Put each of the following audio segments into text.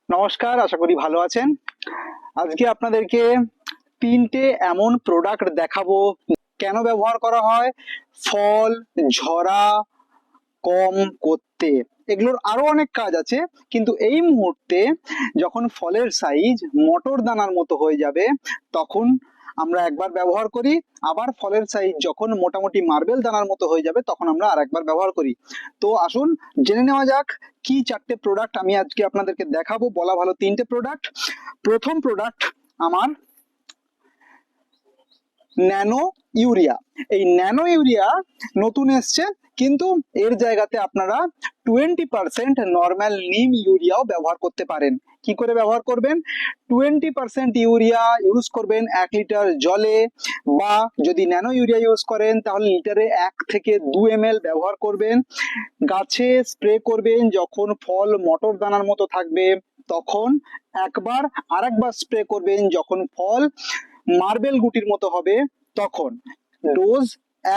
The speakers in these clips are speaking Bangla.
নমস্কার, আশা করি ভালো আছেন। আজকে আপনাদেরকে তিনটে এমন প্রোডাক্ট দেখাবো কেন ব্যবহার করা হয় ফল ঝরা কম করতে। এগুলোর আরো অনেক কাজ আছে, কিন্তু এই মুহূর্তে যখন ফলের সাইজ মটর দানার মতো হয়ে যাবে তখন আমরা একবার ব্যবহার করি, আবার ফলের সাইজ যখন মোটামুটি মার্বেল দানার মতো হয়ে যাবে তখন আমরা আর একবার ব্যবহার করি। তো আসুন জেনে নেওয়া যাক কি চারটে প্রোডাক্ট আমি আজকে আপনাদেরকে দেখাবো। বলা ভালো তিনটে প্রোডাক্ট। প্রথম প্রোডাক্ট আমার ন্যানো ইউরিয়া। এই ন্যানো ইউরিয়া নতুন এসছে, কিন্তু এর জায়গাতে আপনারা 20% নর্মাল নিম ইউরিয়াও ব্যবহার করতে পারেন। কি করে ব্যবহার করবেন? 20% ইউরিয়া ইউজ করবেন 1 লিটার জলে, বা যদি ন্যানো ইউরিয়া ইউজ করেন তাহলে লিটারে 1 থেকে 2 ml ব্যবহার করবেন। গাছে স্প্রে করবেন যখন ফল মটর দানার মতো থাকবে তখন একবার, আরেকবার স্প্রে করবেন যখন ফল মার্বেল গুটির মতো হবে তখন। ডোজ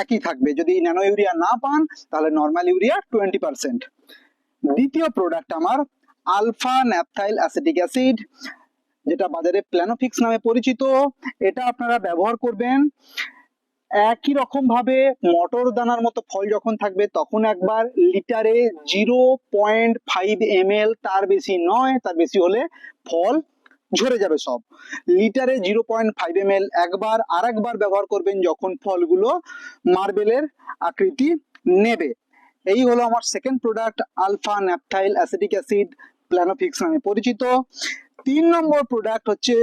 একই থাকবে। যদি ন্যানো ইউরিয়া না পান তাহলে নর্মাল ইউরিয়া 20%। দ্বিতীয় প্রোডাক্ট আমার আলফা ন্যাপথাইল অ্যাসিটিক অ্যাসিড, যেটা বাজারে প্ল্যানোফিক্স নামে পরিচিত। এটা আপনারা ব্যবহার করবেন একই রকম ভাবে মটর দানার মতো ফল যখন থাকবে তখন একবার, লিটারে 0.5 ml, তার বেশি নয়। তার বেশি হলে ফল ঝরে যাবে সব। লিটারে 0.5 ml একবার, আর একবার ব্যবহার করবেন যখন ফলগুলো মার্বেলের আকৃতি নেবে। এই হলো আমার second product, alpha naphthyl acetic acid, planofix নামে পরিচিত। 3 নম্বর প্রোডাক্ট হচ্ছে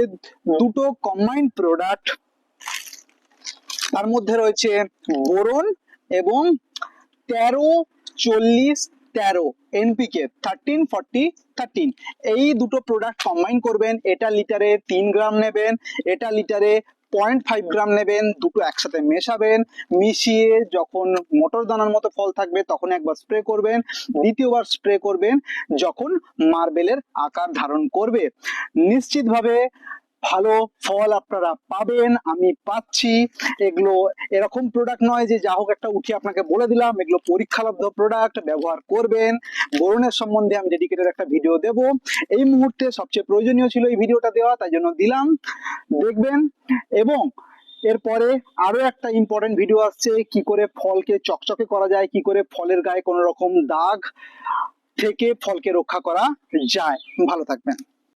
দুটো কম্বাইন্ড প্রোডাক্ট। তার মধ্যে রয়েছে বোরন এবং 13-40-13 এনপিকে 13-40-13। এই দুটো প্রোডাক্ট কম্বাইন করবেন। এটা লিটারে 3 গ্রাম নেবেন, এটা লিটারে 0.5 গ্রাম নেবেন। দুটো একসাথে মেশাবেন, মিশিয়ে যখন মটর দানার মতো ফল থাকবে তখন একবার স্প্রে করবেন, দ্বিতীয়বার স্প্রে করবেন যখন মার্বেলের আকার ধারণ করবে। নিশ্চিতভাবে ভালো ফল আপনারা পাবেন, আমি পাচ্ছি। এগুলো এরকম প্রোডাক্ট নয় যে যা হোক একটা উঠিয়ে আপনাকে বলে দিলাম, এগুলো পরীক্ষালব্ধ প্রোডাক্ট, ব্যবহার করবেন। বোরনের সম্বন্ধে আমি ডেডিকেটেড একটা ভিডিও দেব। এই মুহূর্তে সবচেয়ে প্রয়োজনীয় ছিল এই ভিডিওটা দেওয়া, তাই জন্য দিলাম, দেখবেন। এবং এরপরে আরো একটা ইম্পর্টেন্ট ভিডিও আসছে, কি করে ফলকে চকচকে করা যায়, কি করে ফলের গায়ে কোনো রকম দাগ থেকে ফলকে রক্ষা করা যায়। ভালো থাকবেন।